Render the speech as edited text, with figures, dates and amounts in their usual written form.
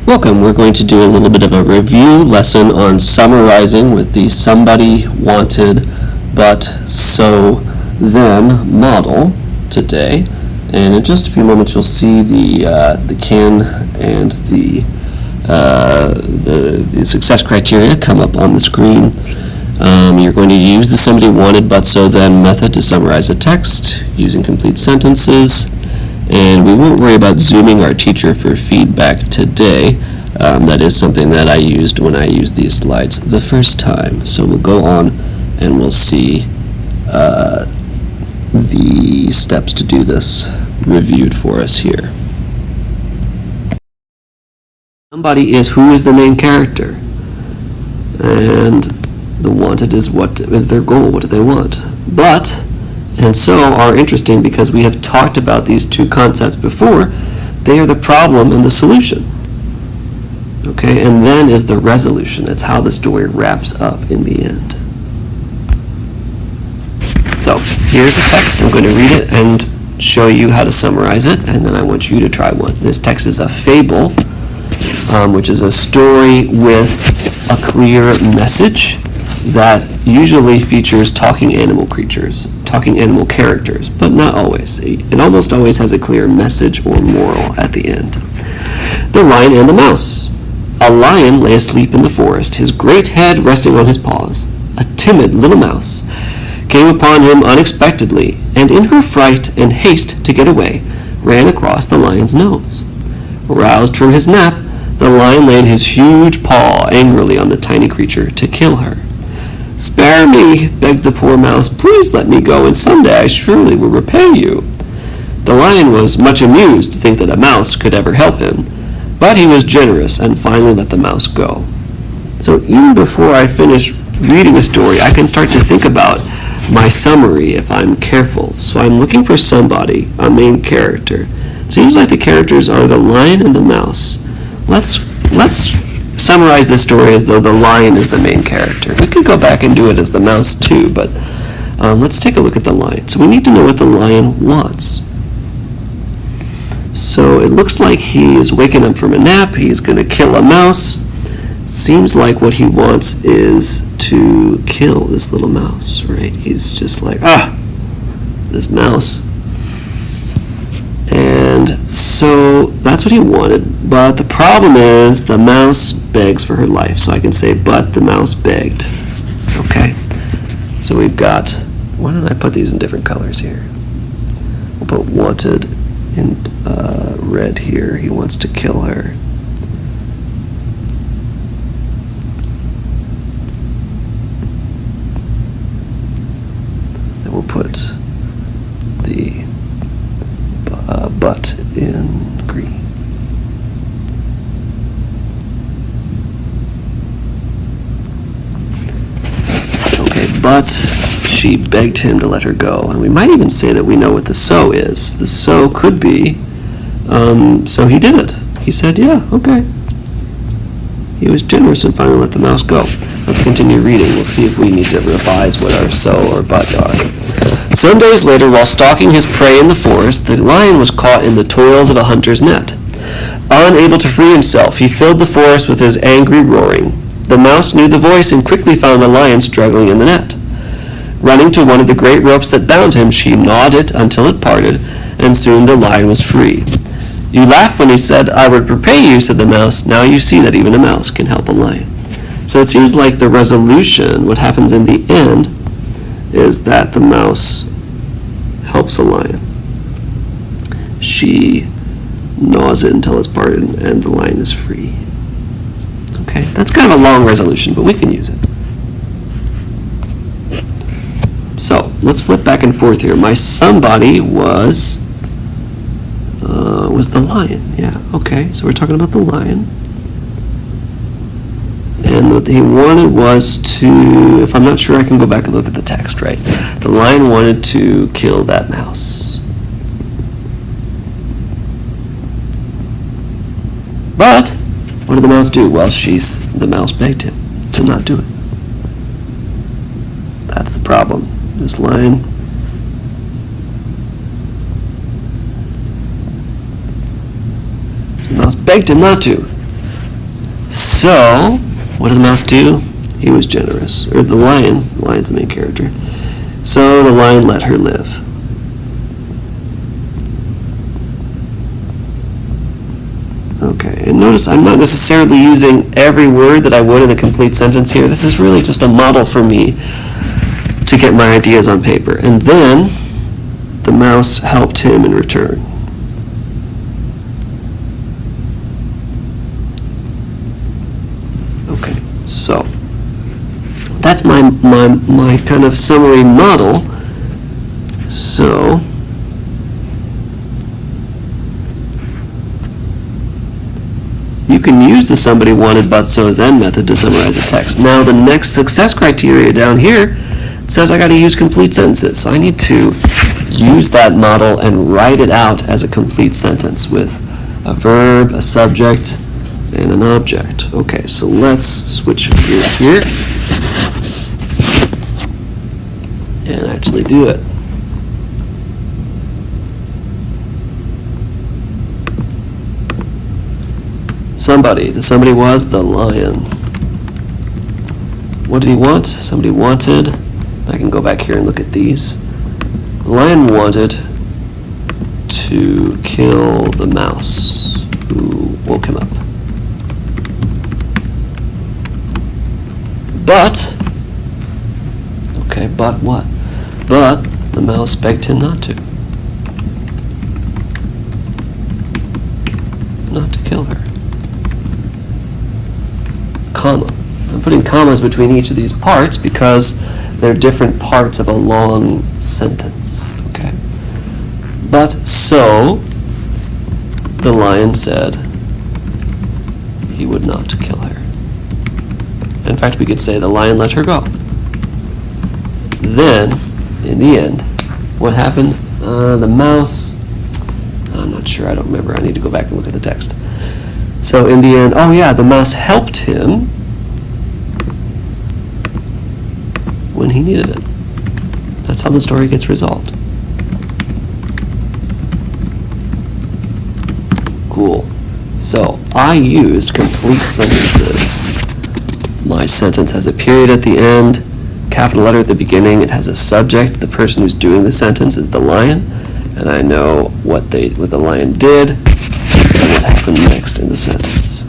Welcome. We're going to do a little bit of a review lesson on summarizing with the somebody, wanted, but, so, then model today. And in just a few moments you'll see the can and the success criteria come up on the screen. You're going to use the somebody, wanted, but, so, then method to summarize a text using complete sentences. And we won't worry about zooming our teacher for feedback today. That is something that I used when I used these slides the first time. So we'll go on and we'll see the steps to do this reviewed for us here. Somebody is who is the main character, and the wanted is what is their goal, what do they want. But and so are interesting because we have talked about these two concepts before. They are the problem and the solution. Okay, and then is the resolution. That's how the story wraps up in the end. So here's a text. I'm going to read it and show you how to summarize it, and then I want you to try one. This text is a fable, which is a story with a clear message that usually features talking animal creatures, talking animal characters, but not always. It almost always has a clear message or moral at the end. The Lion and the Mouse. A lion lay asleep in the forest, his great head resting on his paws. A timid little mouse came upon him unexpectedly, and in her fright and haste to get away, ran across the lion's nose. Roused from his nap, the lion laid his huge paw angrily on the tiny creature to kill her. "Spare me," begged the poor mouse. "Please let me go, and someday I surely will repay you." The lion was much amused to think that a mouse could ever help him, but he was generous and finally let the mouse go. So even before I finish reading a story, I can start to think about my summary if I'm careful. So I'm looking for somebody, a main character. It seems like the characters are the lion and the mouse. Let's summarize this story as though the lion is the main character. We could go back and do it as the mouse too, but let's take a look at the lion. So we need to know what the lion wants. So it looks like he is waking up from a nap. He's going to kill a mouse. It seems like what he wants is to kill this little mouse, right? He's just like, this mouse. And so that's what he wanted. But the problem is the mouse begs for her life. So I can say, but the mouse begged. Okay? So we've got, why don't I put these in different colors here? We'll put wanted in red here. He wants to kill her. And we'll put the but in green. Okay, but she begged him to let her go. And we might even say that we know what the so is. The so could be, so he did it. He said, yeah, okay. He was generous and finally let the mouse go. Let's continue reading. We'll see if we need to revise what our so or but are. Some days later, while stalking his prey in the forest, the lion was caught in the toils of a hunter's net. Unable to free himself, he filled the forest with his angry roaring. The mouse knew the voice and quickly found the lion struggling in the net. Running to one of the great ropes that bound him, she gnawed it until it parted, and soon the lion was free. "You laughed when he said, 'I would repay you,' said the mouse. 'Now you see that even a mouse can help a lion.'" So it seems like the resolution, what happens in the end, is that the mouse helps a lion. She gnaws it until it's parted, and the lion is free. Okay, that's kind of a long resolution, but we can use it. So let's flip back and forth here. My somebody was the lion. Yeah, okay, so we're talking about the lion. And what he wanted was to, if I'm not sure, I can go back and look at the text, right? The lion wanted to kill that mouse. But what did the mouse do? Well, the mouse begged him to not do it. That's the problem. This lion The mouse begged him not to. So, what did the mouse do? He was generous. Or the lion. The lion's the main character. So the lion let her live. Okay, and notice I'm not necessarily using every word that I would in a complete sentence here. This is really just a model for me to get my ideas on paper. And then the mouse helped him in return. Okay, so that's my kind of summary model. So you can use the somebody wanted but so then method to summarize a text. Now the next success criteria down here says I got to use complete sentences. So I need to use that model and write it out as a complete sentence with a verb, a subject, and an object. Okay, so let's switch gears here and actually do it. Somebody. The somebody was the lion. What did he want? Somebody wanted. I can go back here and look at these. The lion wanted to kill the mouse who woke him up. But, okay, but what? But the mouse begged him not to. Not to kill her. Comma. I'm putting commas between each of these parts because they're different parts of a long sentence. Okay. But so the lion said he would not kill her. In fact, we could say the lion let her go. Then, in the end, what happened? The mouse, I'm not sure, I don't remember. I need to go back and look at the text. So in the end, oh yeah, the mouse helped him when he needed it. That's how the story gets resolved. Cool. So I used complete sentences. My sentence has a period at the end, capital letter at the beginning. It has a subject. The person who's doing the sentence is the lion, and I know what the lion did and what happened next in the sentence.